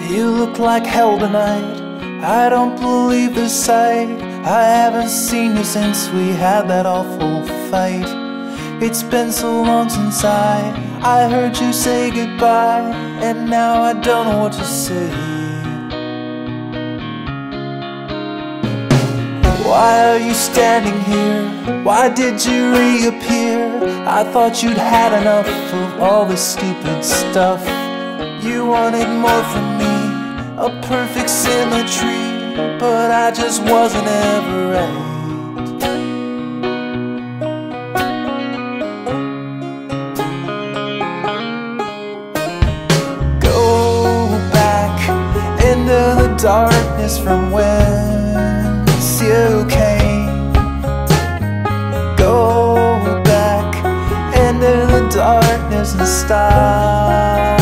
You look like hell tonight. I don't believe the sight. I haven't seen you since we had that awful fight. It's been so long since I heard you say goodbye, and now I don't know what to say. Why are you standing here? Why did you reappear? I thought you'd had enough of all this stupid stuff. You wanted more from me, a perfect symmetry, but I just wasn't ever right. Go back into the darkness from whence you came. Go back into the darkness and stop